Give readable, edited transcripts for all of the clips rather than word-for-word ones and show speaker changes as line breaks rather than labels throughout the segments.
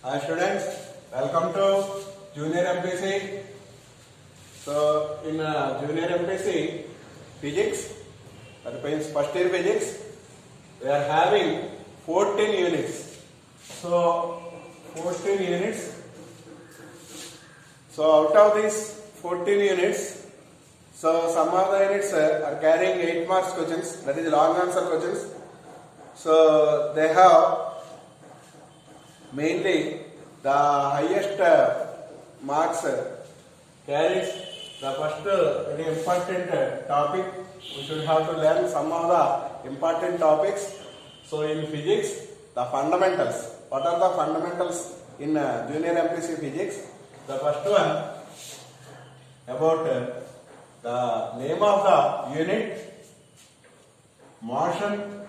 Hi students, welcome to Junior MPC. So in Junior MPC Physics, that means first year Physics, we are having 14 units. So 14 units. So out of these 14 units, so some of the units are carrying 8 marks questions, that is long answer questions. So they have mainly the highest marks carries the first very important topic. We should have to learn some of the important topics. So in physics, the fundamentals. What are the fundamentals in Junior MPC Physics? The first one about the name of the unit, motion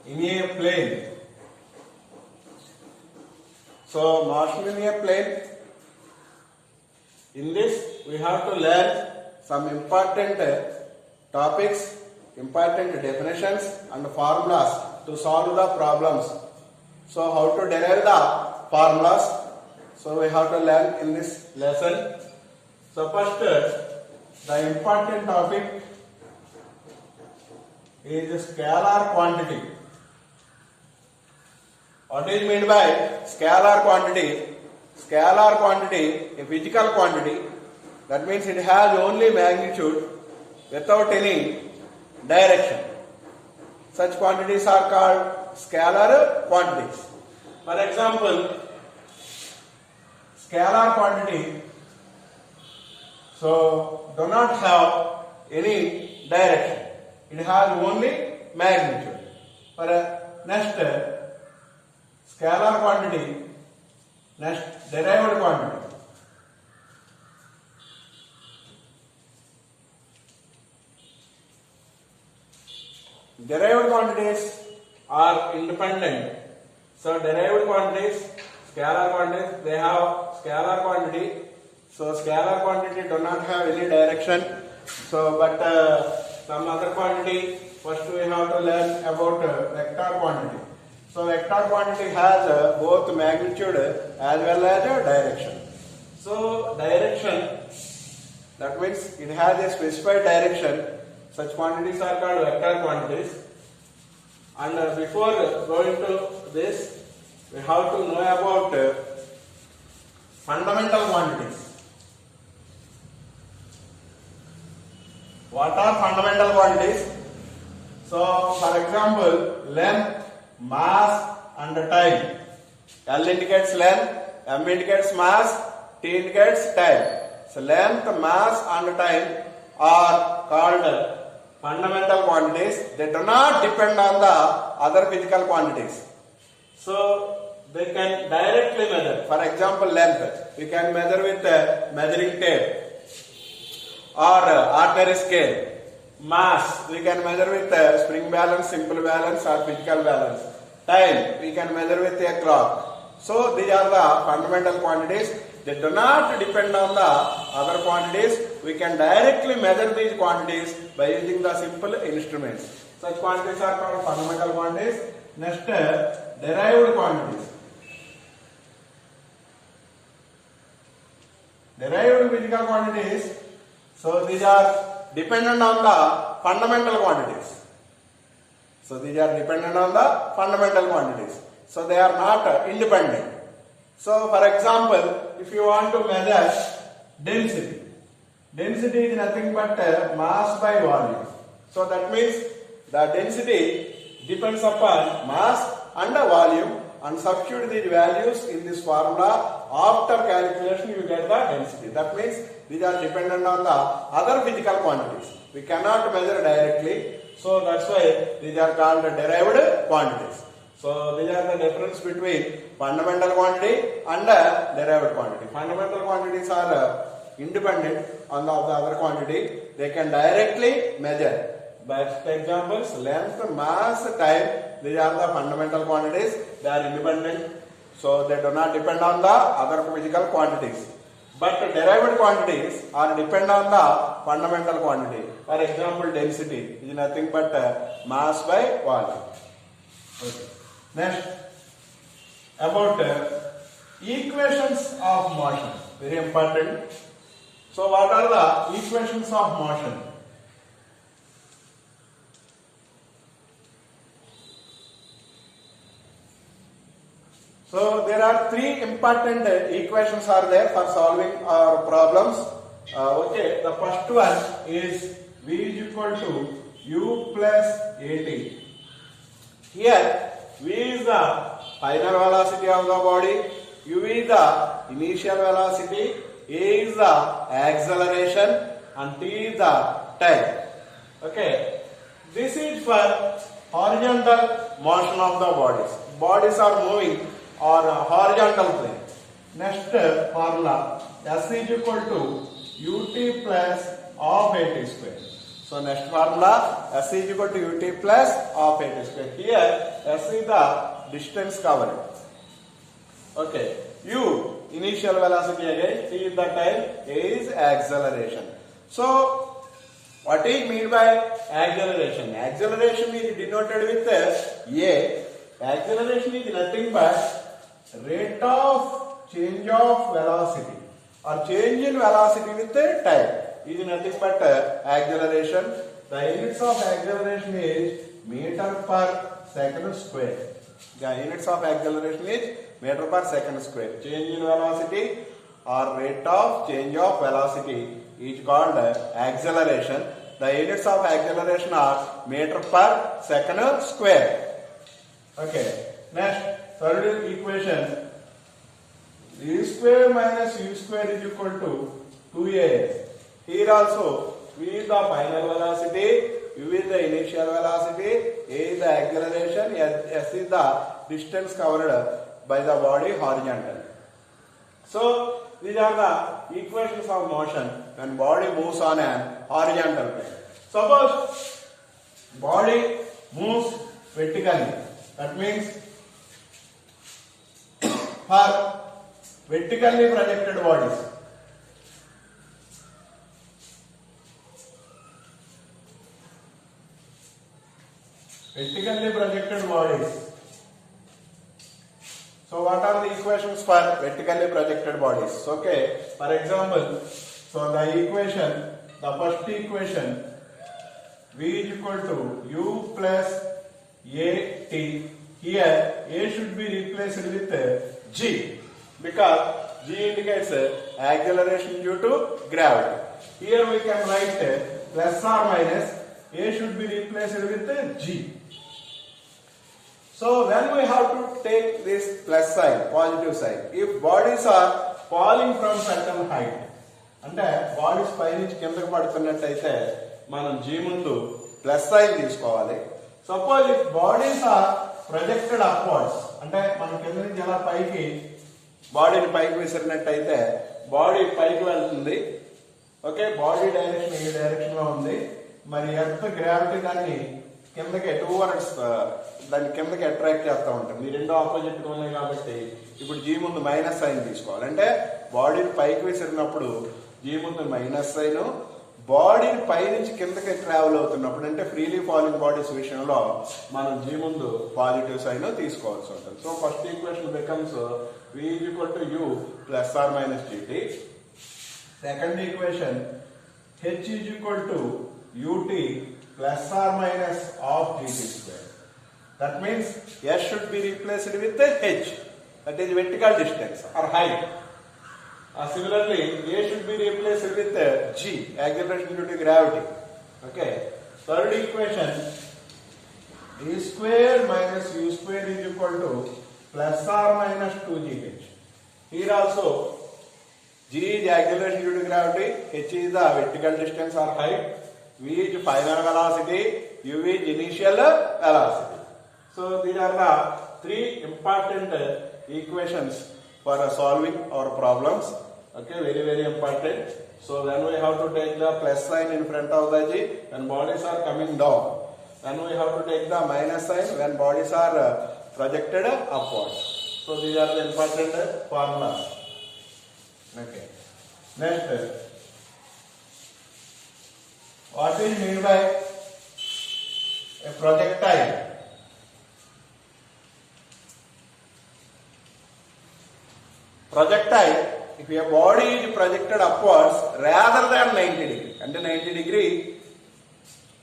in a plane. So motion in a plane. In this we have to learn some important topics, important definitions and formulas to solve the problems. So how to derive the formulas? So we have to learn in this lesson. So first the important topic is scalar quantity. What is meant by scalar quantity? Scalar quantity, a physical quantity, that means it has only magnitude without any direction. Such quantities are called scalar quantities. For example, scalar quantity, so do not have any direction. It has only magnitude. For next scalar quantity, next derived quantity. Derived quantities are independent. So derived quantities, scalar quantities, they have scalar quantity. So scalar quantity do not have any direction. So but some other quantity, first we have to learn about vector quantity. So vector quantity has both magnitude as well as direction. So direction, that means it has a specified direction. Such quantities are called vector quantities. And before going to this, we have to know about fundamental quantities. What are fundamental quantities? So for example, length, mass and time. L indicates length, M indicates mass, T indicates time. So length, mass and time are called fundamental quantities. They do not depend on the other physical quantities. So they can directly measure. For example, length. We can measure with a measuring tape or ordinary scale. Mass, we can measure with spring balance, simple balance or physical balance. Time, we can measure with a clock. So these are the fundamental quantities. They do not depend on the other quantities. We can directly measure these quantities by using the simple instruments. Such quantities are called fundamental quantities. Next, derived quantities. Derived physical quantities. So these are dependent on the fundamental quantities. So these are dependent on the fundamental quantities. So they are not independent. So for example, if you want to measure density, density is nothing but mass by volume. So that means the density depends upon mass and volume, and substitute these values in this formula. After calculation you get the density. That means these are dependent on the other physical quantities. We cannot measure directly. So that's why these are called derived quantities. So these are the difference between fundamental quantity and derived quantity. Fundamental quantities are independent on the other quantity. They can directly measure. Best examples, length, mass, time. These are the fundamental quantities. They are independent. So they do not depend on the other physical quantities. But derived quantities are depend on the fundamental quantity. For example, density is nothing but mass by volume. Okay. Next, about equations of motion. Very important. So what are the equations of motion? So there are three important equations are there for solving our problems. Okay, the first one is V is equal to U plus AT. Here V is the final velocity of the body, U is the initial velocity, A is the acceleration and T is the time. Okay, this is for horizontal motion of the bodies. Bodies are moving on a horizontal plane. Next formula, S is equal to ut plus of 8 square. So next formula, S is equal to ut plus of 8 square. Here S is the distance covered. Okay, U initial velocity again, T is the time, A is acceleration. So what is mean by acceleration? Acceleration is denoted with A. Acceleration is nothing but rate of change of velocity or change in velocity with time is nothing but acceleration. The units of acceleration is meter per second square. The units of acceleration is meter per second square. Change in velocity or rate of change of velocity is called acceleration. The units of acceleration are meter per second square. Okay. Next, third equation, v square minus u square is equal to 2as. Here also, v is the final velocity, u is the initial velocity, a is the acceleration, s is the distance covered by the body horizontally. So, these are the equations of motion when body moves on an horizontal plane. Suppose body moves vertically. That means for vertically projected bodies, so what are the equations for vertically projected bodies? Okay, for example, so the equation, the first equation, V is equal to U plus AT. Here A should be replaced with G because G indicates acceleration due to gravity. Here we can write plus or minus, A should be replaced with G. So when we have to take this plus sign, positive sign, if bodies are falling from certain height, అంటే bodies పైనుంచి కిందకి పడుతున్నట్టయితే మనం G ముందు plus sign తీసుకోవాలి. Suppose if bodies are projected upwards, అంటే మనం కింద నుంచి ఎలా పైకి బాడీని పైకి విసిరినట్టయితే బాడీ పైకి వెళ్తుంది. ఓకే, బాడీ డైరెక్షన్ ఈ డైరెక్షన్ లో ఉంది. మరి ఎర్త్ గ్రావిటీ దాన్ని కిందకి టువర్డ్స్ దాన్ని కిందకి అట్రాక్ట్ చేస్తూ ఉంటుంది. ఈ రెండు ఆపోజిట్ గా ఉన్నాయి కాబట్టి ఇప్పుడు G ముందు మైనస్ సైన్ తీసుకోవాలి. అంటే బాడీని పైకి విసిరినప్పుడు G ముందు మైనస్ సైన్, బాడీని పై నుంచి కిందకి ట్రావెల్ అవుతున్నప్పుడు అంటే ఫ్రీలీ ఫాలింగ్ బాడీస్ విషయంలో మనం G ముందు పాజిటివ్ సైన్ తీసుకోవాల్సి ఉంటుంది. So first equation becomes V is equal to U plus or minus GT. Second equation, H is equal to UT plus or minus of GT square. That means S should be replaced with H, that is vertical distance or height. Similarly, A should be replaced with G, acceleration due to gravity. Okay. Third equation, E square minus U square is equal to plus or minus 2GH. Here also, G is acceleration due to gravity, H is the vertical distance or height, V is final velocity, U is initial velocity. So these are the three important equations for solving our problems. Okay, very very important. So when we have to take the plus sign in front of the G when bodies are coming down, then we have to take the minus sign when bodies are projected upwards. So these are the important formulas. Okay. Next, what is meant by a projectile? projectile, if a body is projected upwards rather than 90 degree, అంటే 90 degree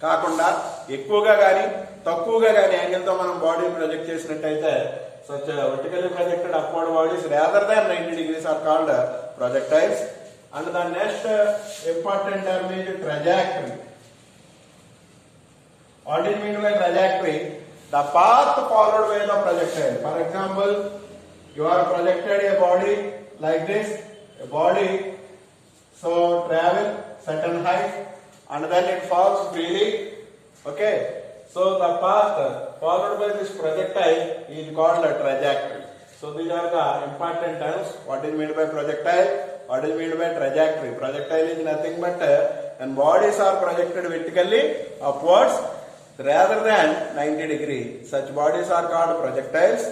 కాకుండా ఎక్కువగా కానీ తక్కువగా కానీ యాంగిల్తో మనం బాడీని project చేసినట్టయితే such vertically projected upward bodies rather than 90 degrees are called projectiles. And the next important term is trajectory. What is meant by trajectory? The path followed by the projectile. For example, you are projected a body like this, a body, so travel certain height and then it falls freely. Okay, so the path followed by this projectile is called a trajectory. So these are the important terms. What is meant by projectile? What is meant by trajectory? Projectile is nothing but when bodies are projected vertically upwards rather than 90 degree, such bodies are called projectiles.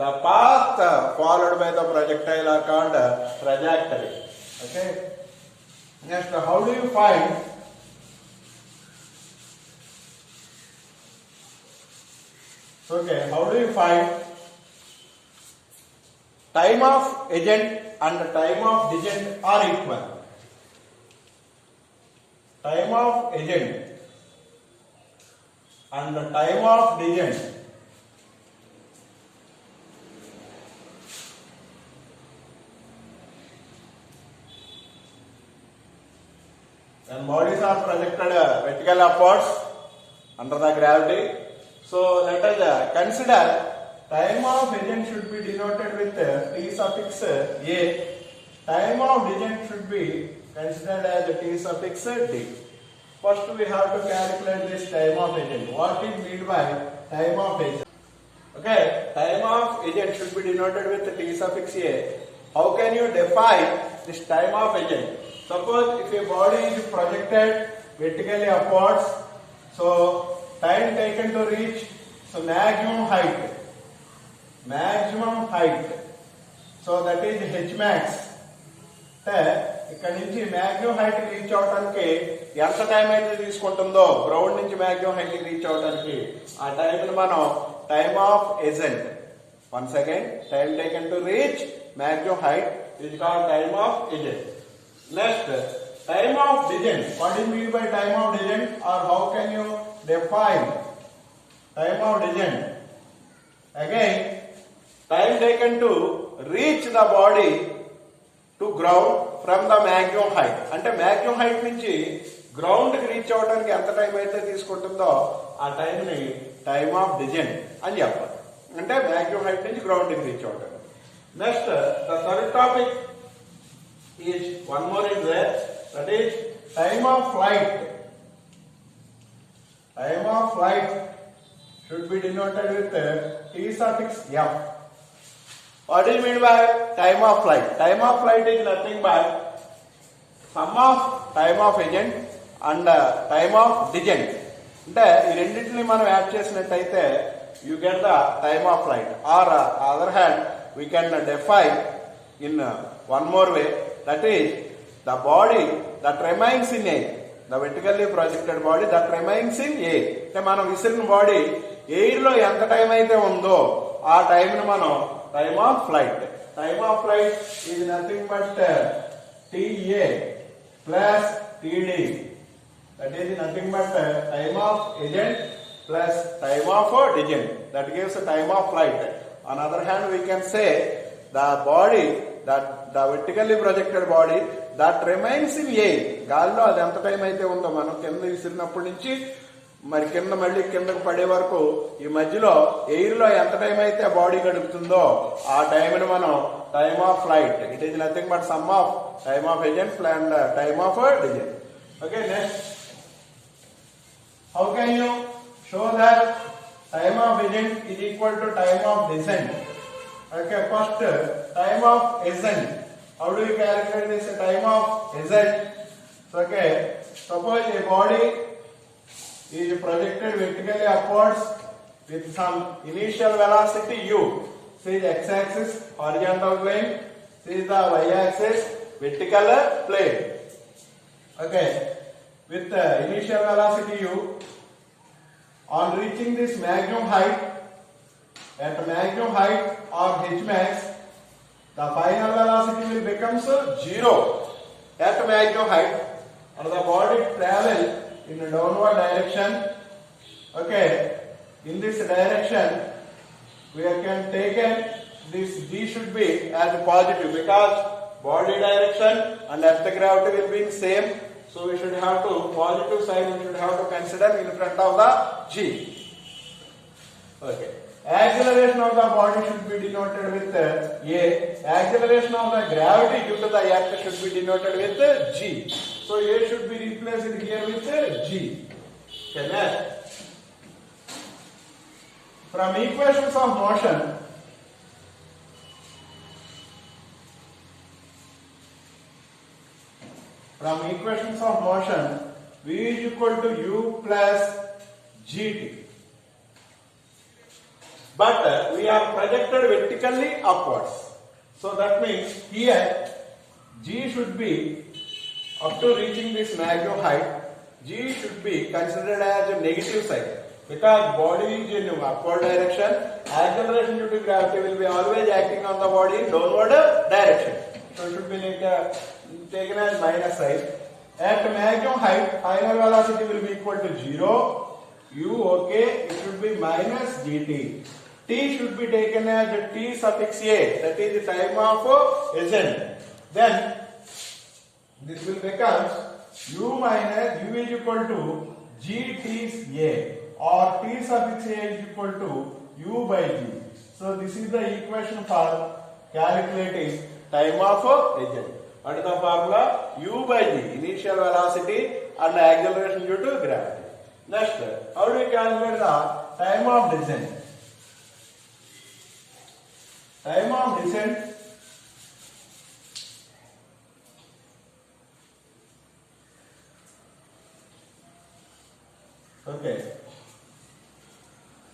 The path followed by the projectile are called trajectory. Okay. Next, how do you find how do you find time of agent and time of digent are equal? Time of agent and the time of digent when bodies are projected vertically upwards under the gravity. So let us consider time of agent should be denoted with T suffix A. Time of digent should be considered as T suffix D. First we have to calculate this time of agent. What is meant by time of agent? Okay, time of agent should be denoted with T suffix A. How can you define this time of agent? Suppose if a body is projected vertically upwards, so time taken to reach maximum height, so that is h max. ఇక్కడ నుంచి maximum height reach అవడానికి ఎంత time అయితే తీసుకుంటుందో ground నుంచి maximum height reach అవడానికి ఆ time ని మనం time of agent. Once again, time taken to reach maximum height is called time of agent. Next, time of digent. What is meant by time of digent, or how can you define time of digent? Again, time taken to reach the body to ground from the maximum height. అంటే maximum height నుంచి ground కి reach అవడానికి ఎంత time అయితే తీసుకుంటుందో ఆ time ని time of didn't అని చెప్పాలి. అంటే maximum height నుంచి గ్రౌండ్ కి రీచ్ అవడానికి. Next, the third topic is one more is there. That is time of flight. Time of flight should be denoted with T suffix M. What is meant by time of flight? Time of flight is nothing but sum of time of agent and time of digent. అంటే ఈ రెండింటిని మనం add చేసినట్టయితే you get the time of flight. Or other hand, we can define in one more way. That is the body that remains in A, the vertically projected body that remains in A. అంటే మనం విసిరిన body air లో ఎంత time అయితే ఉందో ఆ time ని మనం time of flight. Time of flight is nothing but TA plus TD. That is nothing but time of agent plus time of didn't. That gives time of flight. On other hand, we can say the body that the vertically projected body that remains in A, గాల్లో అది ఎంత time అయితే ఉందో మనం కింద విసిరినప్పటి నుంచి మరి కింద మళ్ళీ కిందకు పడే వరకు ఈ మధ్యలో ఎయిర్ లో ఎంత టైం అయితే బాడీ గడుపుతుందో ఆ టైంని మనం time of flight. It is nothing but some of time of agent and time of didn't. Okay, next, how can you show that time of agent is equal to time of descent? Okay, first, time of ascent. How do you calculate this time of ascent? Okay, suppose a body is projected vertically upwards with some initial velocity u. See the x-axis horizontal plane, see the y-axis vertical plane. Okay, with the initial velocity u, on reaching this maximum height, at maximum height or h max, the final velocity will become 0 at maximum height, and the body travel in a downward direction. Okay, in this direction we can take this G should be as positive because body direction and earth gravity will be same. So we should have to positive sign we should have to consider in front of the G. Okay. Acceleration of the body should be denoted with A. Acceleration of the gravity due to the earth should be denoted with G. So A should be replaced here with G. Okay, next. From equations of motion, V is equal to U plus GT. But we are projected vertically upwards. So that means here G should be up to reaching this maximum height. G should be considered as a negative side because body is in upward direction. Acceleration due to gravity will be always acting on the body in downward direction. So it should be taken as minus side. At maximum height, final velocity will be equal to 0. U, okay, it should be minus dt. T should be taken as T suffix A, that is the time of ascent. Then this will become U minus U is equal to GT A, or T suffix A is equal to U by G. So this is the equation for calculating time of ascent. What is the formula? U by G, initial velocity and acceleration due to gravity. Next, how do we calculate the time of descent? Time of descent okay.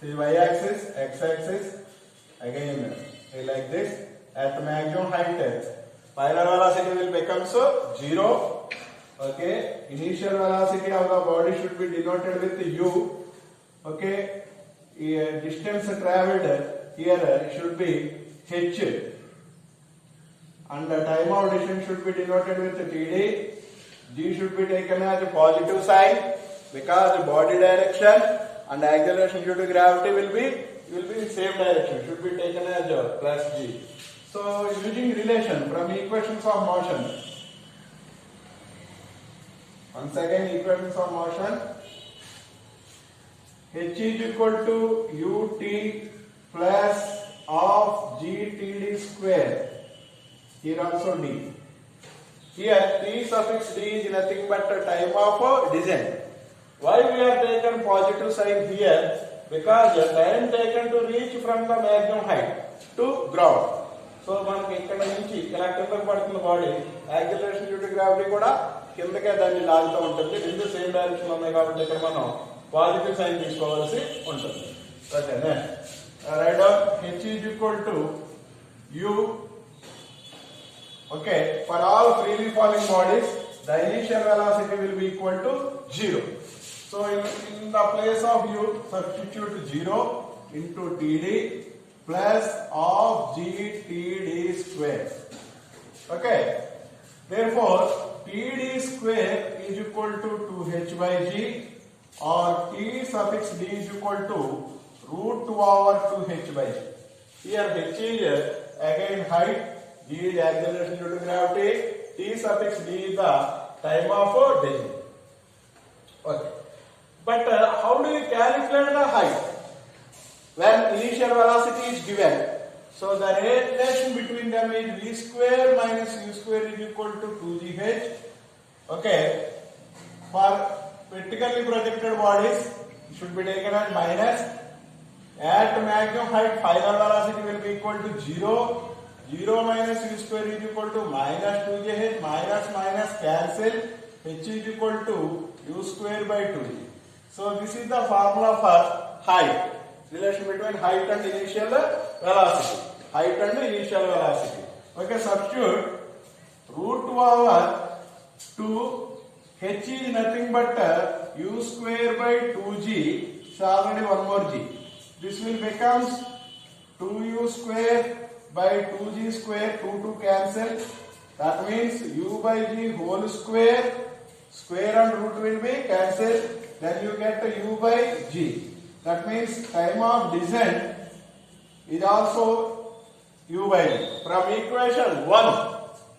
See y-axis, x-axis, again like this. At maximum height, final velocity will become 0. Okay, initial velocity of the body should be denoted with U. Okay, distance traveled here should be H, and the time of descent should be denoted with TD. G should be taken as a positive sign because the body direction and acceleration due to gravity will be in same direction. Should be taken as plus G. So using relation from equations of motion. Once again, equations of motion. H is equal to ut plus of GTD square. Here also D. Here T suffix D is nothing but the time of descent. Why we are taken positive sign here? Because the time taken to reach from the maximum height to ground. So మనకి ఇక్కడ నుంచి ఇలా కిందకు పడుతున్న body acceleration due to gravity కూడా కిందకే దాన్ని లాగుతూ ఉంటుంది. రెండు సేమ్ డైరెక్షన్ ఉన్నాయి కాబట్టి ఇక్కడ మనం పాజిటివ్ సైన్ తీసుకోవాల్సి ఉంటుంది. ఓకేనా? Right down H is equal to U. Okay, for all freely falling bodies, the initial velocity will be equal to 0. So in the place of U, substitute 0 into TD plus of GTD square. Okay, therefore TD square is equal to 2H by G, or T suffix D is equal to root 2 over 2H by G. Here H is again height, G is acceleration due to gravity, T suffix D is the time of descent. Okay, but how do you calculate the height? When initial velocity is given, so the relation between them is v square minus u square is equal to 2gh. Okay, for vertically projected bodies, it should be taken as minus. At maximum height, final velocity will be equal to 0. 0 minus u square is equal to minus 2gh. Minus minus cancel. H is equal to u square by 2g. So this is the formula for height. Relation between height and initial velocity. Height and initial velocity. Okay, substitute root 2 over 2. H is nothing but u square by 2g. So already one more g. This will become 2u square by 2g square. 2 cancel. That means u by g whole square, square and root will be cancelled. Then you get u by g. That means time of descent is also u by g. From equation 1,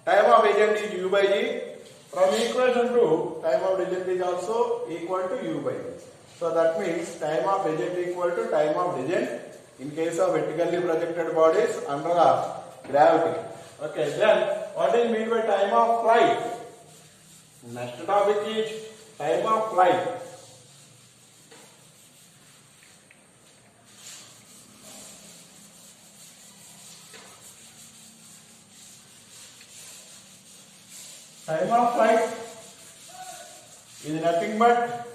time of agent is u by g. From equation 2, time of descent is also equal to u by g. So that means time of agent equal to time of descent in case of vertically projected bodies under gravity. Okay, then what is mean by time of flight? Next topic is time of flight. Time of flight is nothing but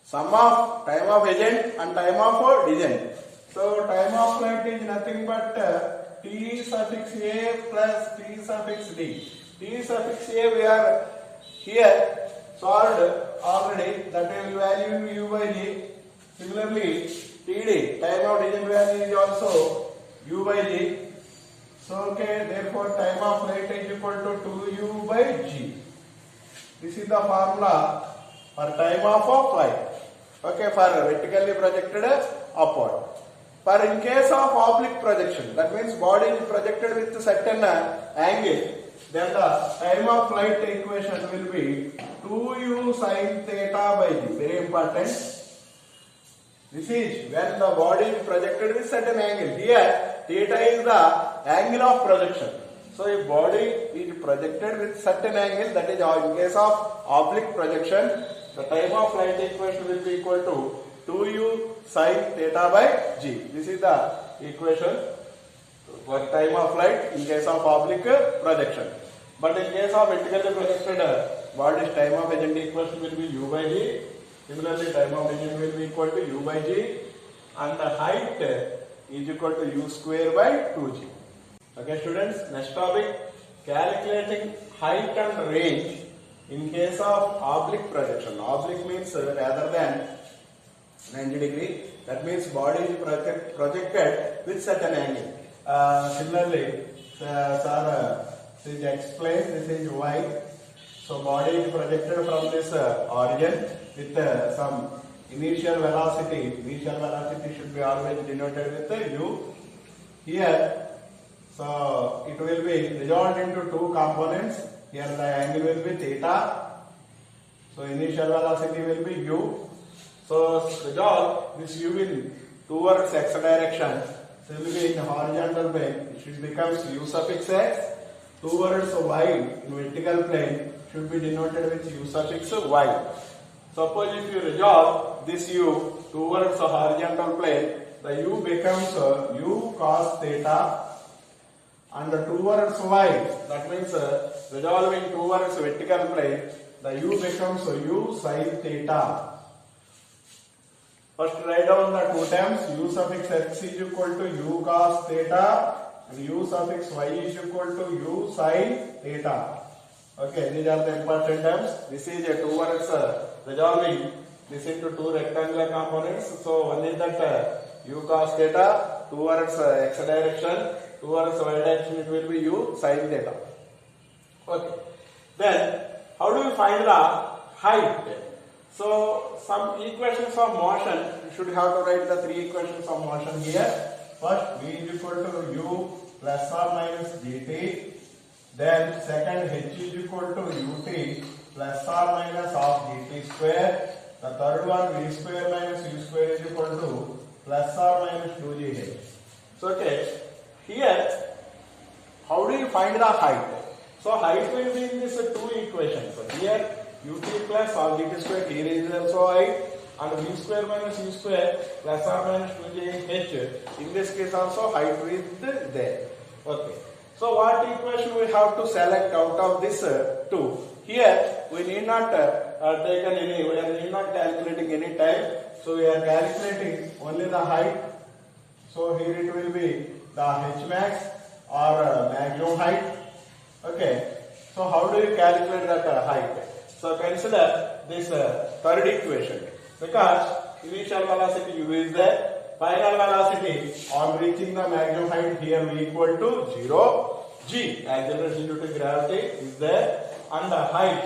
sum of time of agent and time of descent. So time of flight is nothing but t suffix a plus t suffix d. T suffix a we are here solved already. That is value u by g. Similarly, td time of descent value is also u by g. So okay, therefore time of flight is equal to 2u by g. This is the formula for time of flight. Okay, for vertically projected upward. For in case of oblique projection, that means body is projected with certain angle, then the time of flight equation will be 2u sin theta by g. Very important. This is when the body is projected with certain angle. Here, theta is the angle of projection. So if body is projected with certain angle, that is in case of oblique projection, the time of flight equation will be equal to 2u sin theta by g. This is the equation for time of flight in case of oblique projection. But in case of vertically projected body's time of agent equation will be u by g. Similarly, time of agent will be equal to u by g, and the height is equal to u square by 2g. Okay, students, next topic, calculating height and range in case of oblique projection. Oblique means rather than 90 degree. That means body is projected with certain angle. Similarly, this is explained, this is y. So body is projected from this origin with some initial velocity. Initial velocity should be always denoted with u. Here, so it will be resolved into two components. Here the angle will be theta. So initial velocity will be u. So resolve this u in towards x direction. So it will be in horizontal plane. It becomes u suffix x. Towards y in vertical plane should be denoted with u suffix y. Suppose if you resolve this u towards the horizontal plane, the u becomes u cos theta, and towards y, that means resolving towards vertical plane, the u becomes u sin theta. First write down the two terms, u suffix x is equal to u cos theta and u suffix y is equal to u sin theta. Okay, these are the important terms. This is towards resolving this into two rectangular components. So one is that u cos theta towards x direction, towards y direction it will be u sin theta. Okay. Then how do we find the height? So some equations of motion, you should have to write the three equations of motion here. First, v is equal to u plus or minus dt. Then second, h is equal to ut plus or minus of dt square. The third one, v square minus u square is equal to plus or minus 2gh. So okay, here how do you find the height? So height will be in these two equations. So here ut plus or dt square, here is also height, and v square minus u square plus or minus 2gh. In this case also height is there. Okay. So what equation we have to select out of this two? Here we need not we are need not calculating any time. So we are calculating only the height. So here it will be the h max or maximum height. Okay. So how do you calculate that height? So consider this third equation, because initial velocity u is there. Final velocity on reaching the maximum height here v equal to 0. G, acceleration due to gravity, is there, and the height.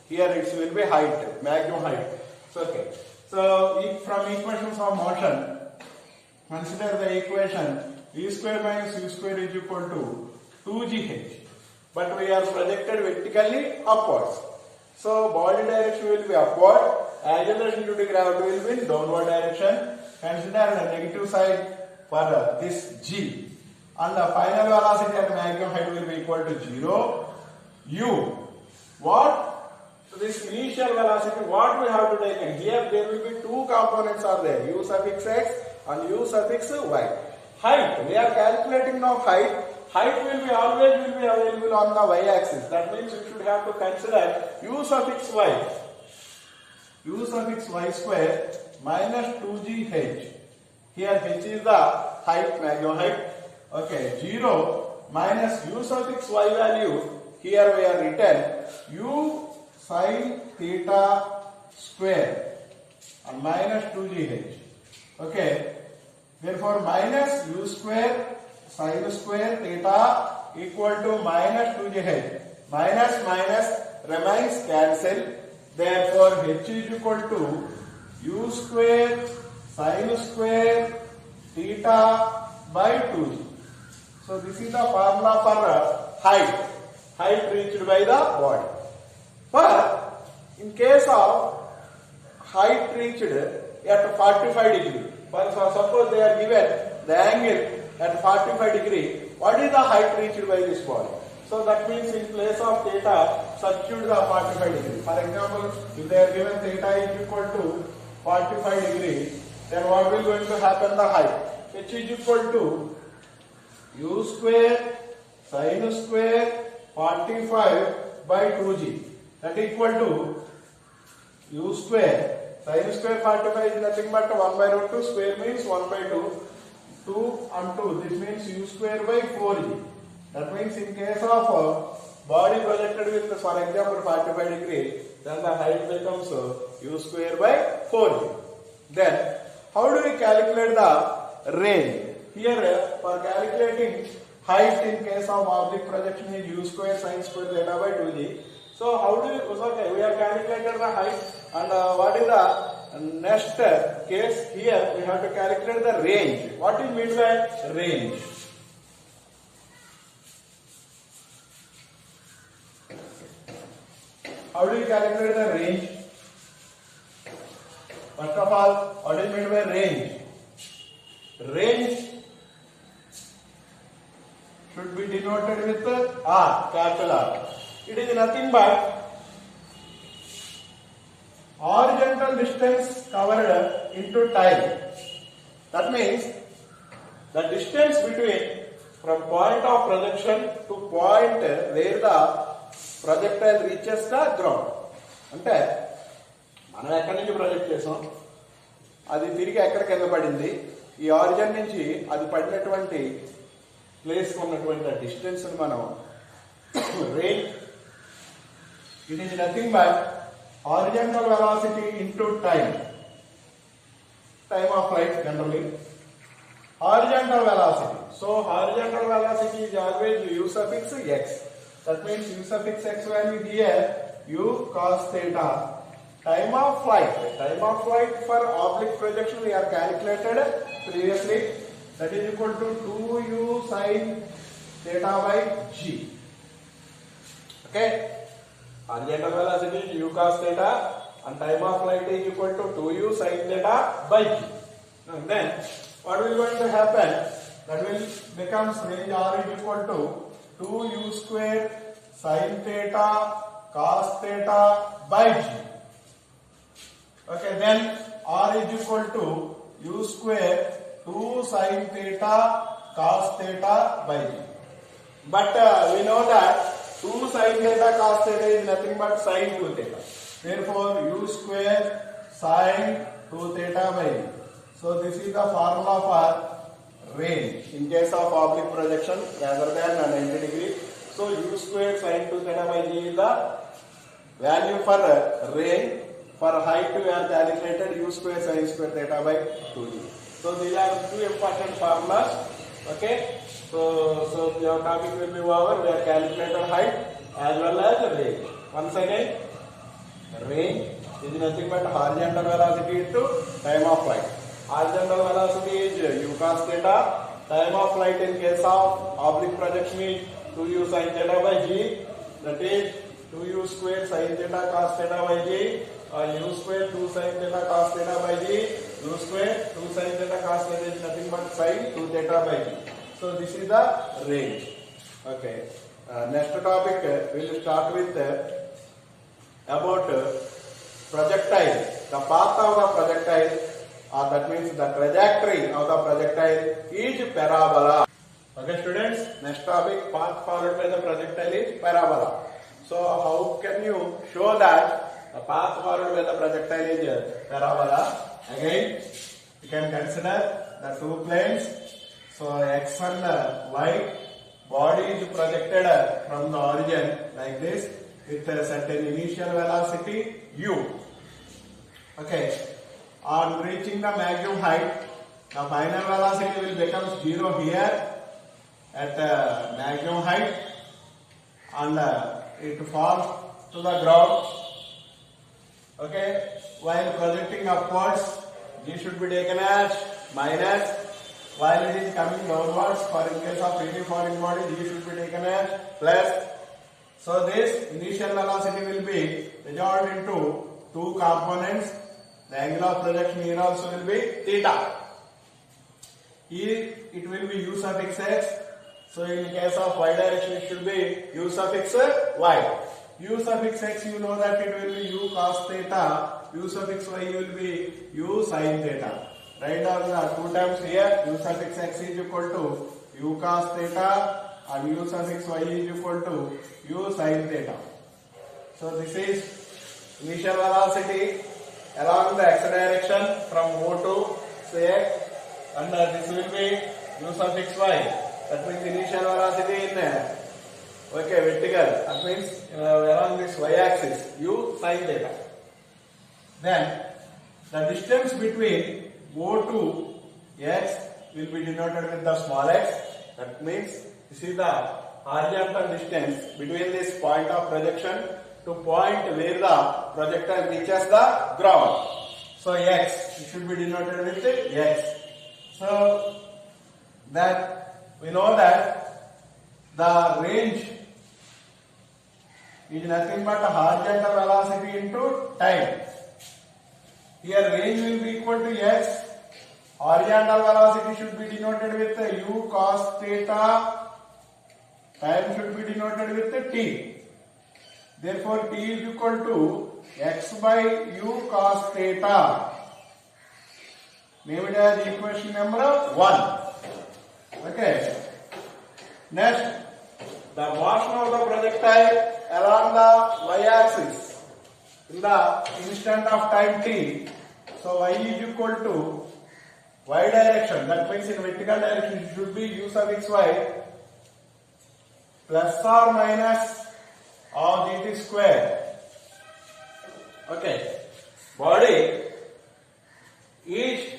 Here it will be height, maximum height. So, okay. So, from equations of motion, consider the equation E square minus U square is equal to 2gh. But we are projected vertically upwards. So, body direction will be upward, acceleration due to gravity will be in downward direction. Consider the negative side for this G. And the final velocity at maximum height will be equal to 0. U. What? So this initial velocity, what we have to take in? Here there will be two components are there, U suffix x and U suffix y. Height, we are calculating now height. Height will be always available on the y-axis. That means you should have to consider U suffix y. U suffix y square minus 2gh. Here h is the height, maximum height. Okay, 0 minus U suffix y value. Here we are written U sin theta square and minus 2gh. Okay, therefore minus U square sin square theta equal to minus 2gh. Minus remains cancel. Therefore h is equal to U square sin square theta by 2g. So this is the formula for height reached by the body. But in case of height reached at 45 degree, suppose they are given the angle at 45 degree, what is the height reached by this body? So that means in place of theta, substitute the 45 degree. For example, if they are given theta is equal to 45 degree, then what will going to happen the height? H is equal to U square sin square 45 by 2g. That equal to U square sin square 45 is nothing but 1 by root 2, square means 1 by 2. 2 and 2, this means U square by 4g. That means in case of body projected with, for example, 45 degree, then the height becomes U square by 4g. Then, how do we calculate the range? Here, for calculating height in case of oblique projection is U square sin square theta by 2g. So, how do we, okay, we have calculated the height, and what is the next case? Here, we have to calculate the range. What is meant by range? How do you calculate the range? First of all, what is meant by range? Range should be denoted with R, capital R. It is nothing but horizontal distance covered into time. That means the distance between from point of projection to point where the projectile reaches the ground. అంటే మనం ఎక్కడి నుంచి project చేసాం, అది తిరిగి ఎక్కడ కింద పడింది, ఈ ఆరిజిన్ నుంచి అది పడినటువంటి ప్లేస్ ఉన్నటువంటి డిస్టెన్స్ మనం range. It is nothing but horizontal velocity into time of flight generally. Horizontal velocity. So horizontal velocity is always U suffix x. That means U suffix x value here U cos theta. Time of flight for oblique projection we are calculated previously. That is equal to 2U sin theta by g. Okay. Horizontal velocity is U cos theta and time of flight is equal to 2U sin theta by g. And then what will going to happen? That will becomes range R is equal to 2U square sin theta cos theta by g. Okay, then R is equal to U square 2 sin theta cos theta by g. But we know that 2 sin theta cos theta is nothing but sin 2 theta. Therefore, U square sin 2 theta by g. So this is the formula for range in case of oblique projection rather than 90 degree. So U square sin 2 theta by g is the value for range. For height we are calculated U square sin square theta by 2g. So these are two important formulas. Okay. So your topic will be over. We are calculated height as well as range. Once again, range is nothing but horizontal velocity into time of flight. Horizontal velocity is u cos theta. Time of flight in case of oblique projection is 2u sin theta by g. That is 2u square sin theta cos theta by g, or u square 2 sin theta cos theta by g. U square 2 sin theta cos theta is nothing but sin 2 theta by g. So this is the range. Okay. Next topic we will start with about projectile. The path of the projectile, or that means the trajectory of the projectile is parabola. Okay, students. Next topic, path followed by the projectile is parabola. So how can you show that the path followed by the projectile is parabola? Again, you can consider the two planes. So x and y, body is projected from the origin like this with a certain initial velocity u. Okay. On reaching the maximum height, the final velocity will become 0 here at maximum height, and it falls to the ground. Okay. While projecting upwards, g should be taken as minus. While it is coming downwards, for in case of any foreign body, g should be taken as plus. So this initial velocity will be resolved into two components. The angle of projection here also will be theta. Here it will be u suffix x. So in case of y direction it should be u suffix y. U suffix x, you know that it will be u cos theta. U suffix y will be u sin theta. Write down the two terms here. U suffix x is equal to u cos theta and u suffix y is equal to u sin theta. So this is initial velocity along the x direction from O to say x, and this will be u suffix y. That means initial velocity in vertical. That means along this y axis u sin theta. Then the distance between O to x will be denoted with the small x. That means this is the horizontal distance between this point of projection to point where the projectile reaches the ground. So x, it should be denoted with x. So that we know that the range is nothing but a horizontal velocity into time. Here range will be equal to x. Horizontal velocity should be denoted with u cos theta. Time should be denoted with t. Therefore, t is equal to x by u cos theta. Name it as equation number 1. Okay. Next, the motion of the projectile along the y-axis in the instant of time t. So y is equal to y direction. That means in vertical direction it should be u suffix y plus or minus of dt square. Okay. Body is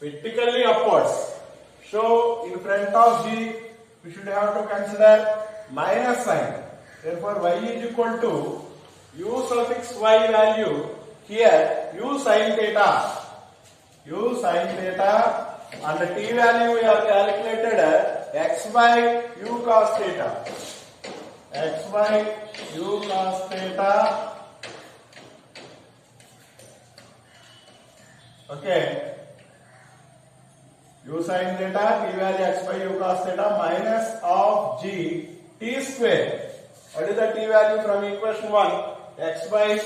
vertically upwards. So in front of g we should have to consider minus sign. Therefore y is equal to u suffix y value here u sin theta. U sin theta, and the t value we have calculated x by u cos theta. X by u cos theta. Okay. U sin theta, t value x by u cos theta minus of g t square. What is the t value from equation 1? X by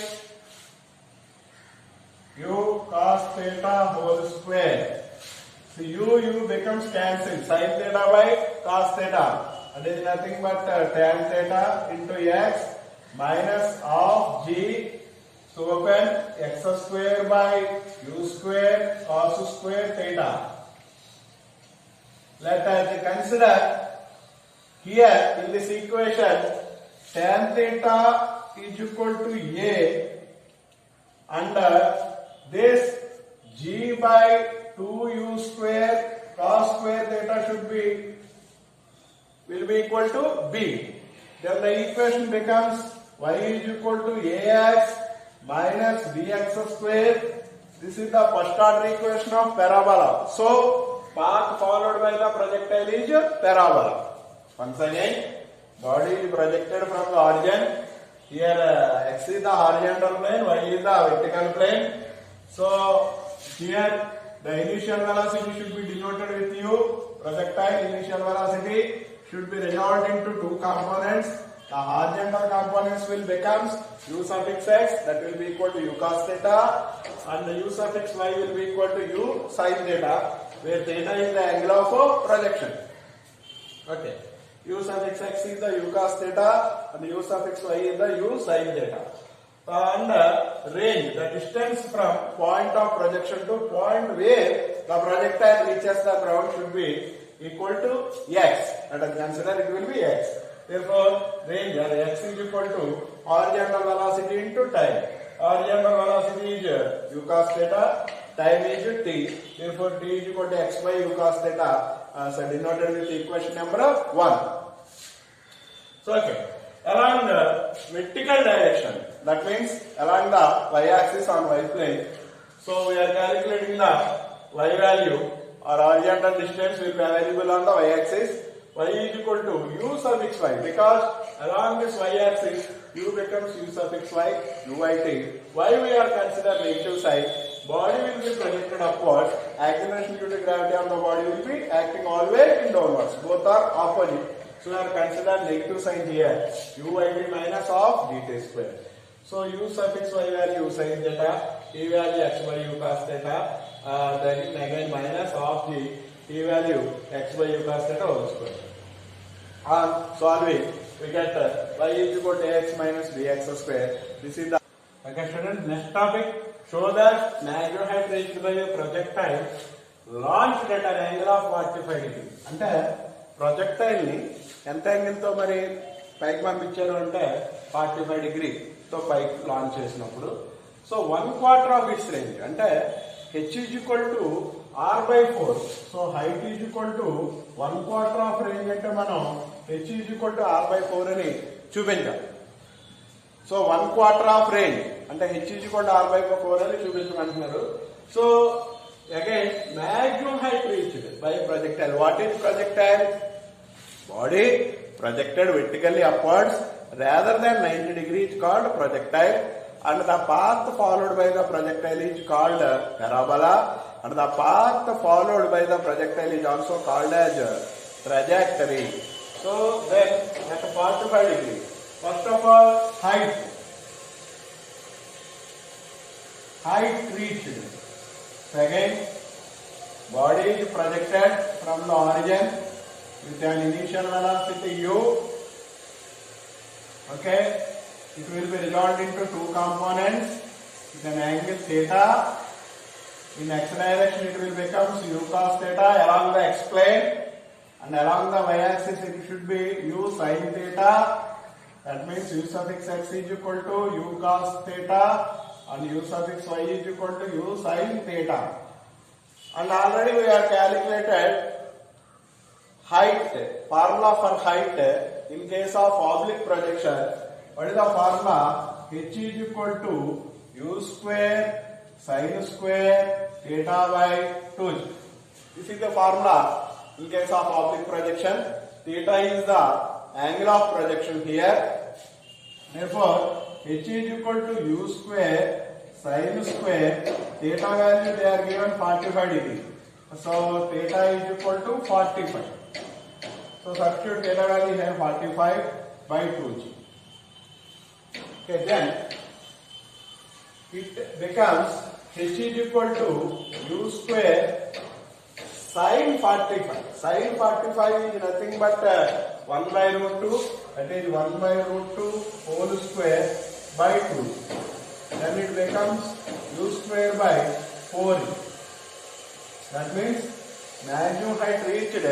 u cos theta whole square. So u becomes cancelled. Sin theta by cos theta. That is nothing but tan theta into x minus of g. So open x square by u square cos square theta. Let us consider here in this equation tan theta is equal to a under this g by 2u square cos square theta will be equal to b. Then the equation becomes y is equal to ax minus bx square. This is the first order equation of parabola. So path followed by the projectile is parabola. Once again, body is projected from the origin. Here x is the horizontal plane, y is the vertical plane. So here the initial velocity should be denoted with u. Projectile initial velocity should be resolved into two components. The horizontal components will become u suffix x, that will be equal to u cos theta, and the u suffix y will be equal to u sin theta, where theta is the angle of projection. Okay. U suffix x is the u cos theta and u suffix y is the u sin theta. And range, the distance from point of projection to point where the projectile reaches the ground should be equal to x. Let us consider it will be x. Therefore, range x is equal to horizontal velocity into time. Horizontal velocity is u cos theta, time is t. Therefore, t is equal to x by u cos theta. So denoted with equation number 1. So okay, along the vertical direction, that means along the y-axis on y plane. So we are calculating the y value or horizontal distance will be available on the y-axis. Y is equal to u suffix y, because along this y-axis u becomes u suffix y, uyt. Y we are considering negative side. Body will be projected upwards. Acceleration due to gravity on the body will be acting always in downwards. Both are opposite. So we are considering negative sign here. Uyt minus of dt square. So u suffix y value sin theta, t value x by u cos theta, then again minus of the t value x by u cos theta whole square. On solving, we get y is equal to x minus bx square. This is the. Okay, students. Next topic. Show that maximum height reached by a projectile launched at an angle of 45 degrees. అంటే projectile ని ఎంత angle తో మరి పైకి పంపించారు అంటే 45 degree తో పైకి లాంచ్ చేసినప్పుడు సో 1/4 ఆఫ్ ఇట్స్ రేంజ్ అంటే h is equal to r by 4. So height is equal to 1/4 of range అంటే మనం h is equal to r by 4 అని చూపించాం. సో 1/4 ఆఫ్ రేంజ్ అంటే h is equal to r by 4 అని చూపించమంటున్నారు. So again maximum height reached by projectile. What is projectile? Body projected vertically upwards rather than 90 degrees called projectile, and the path followed by the projectile is called parabola, and the path followed by the projectile is also called as trajectory. So then at 45 degrees, first of all height reached. Second, body is projected from the origin with an initial velocity u. Okay, it will be resolved into two components with an angle theta. In x direction it will become u cos theta along the x plane, and along the y axis it should be u sin theta. That means u suffix x is equal to u cos theta and u suffix y is equal to u sin theta. And already we have calculated height, formula for height in case of oblique projection. What is the formula? H is equal to u square sin square theta by 2. This is the formula in case of oblique projection. Theta is the angle of projection here. Therefore, h is equal to u square sin square theta value they are given 45 degrees. So theta is equal to 45. So substitute theta value here 45 by 2g. Okay, then it becomes h is equal to u square sin 45. Sin 45 is nothing but 1 by root 2. That is 1 by root 2 whole square by 2. Then it becomes u square by 4. That means maximum height reached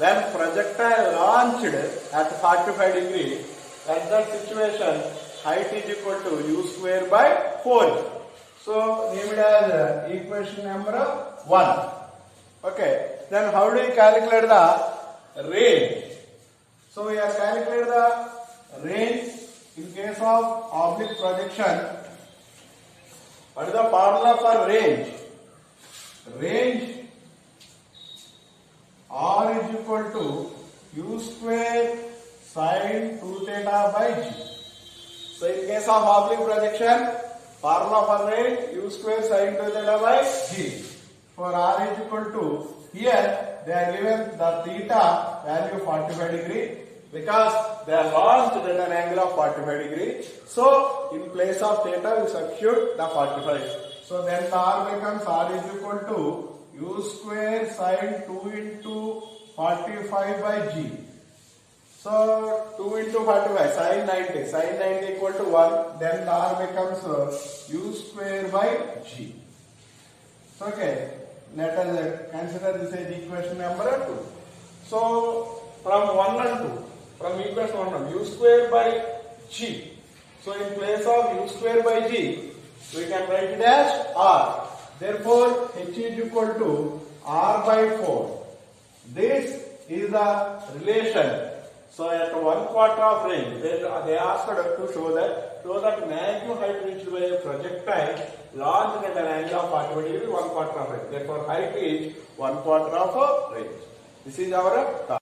when projectile launched at 45 degrees. At that situation, height is equal to u square by 4. So name it as equation number 1. Okay, then how do you calculate the range? So we have calculated the range in case of oblique projection. What is the formula for range? Range R is equal to U square sin 2 theta by G. So in case of oblique projection, formula for range U square sin 2 theta by G. For R is equal to, here they are given the theta value 45 degree because they are launched at an angle of 45 degree. So in place of theta we substitute the 45. So then the R becomes R is equal to U square sin 2 into 45 by G. So 2 into 45 sin 90. Sin 90 equal to 1. Then the R becomes U square by G. Okay. Let us consider this as equation number 2. So from 1 and 2, from equation 1 and 2, U square by G. So in place of U square by G, we can write it as R. Therefore, H is equal to R by 4. This is the relation. So at 1/4 of range, they asked to show that maximum height reached by a projectile launched at an angle of 45 degree 1/4 of range. Therefore, height is 1/4 of range. This is our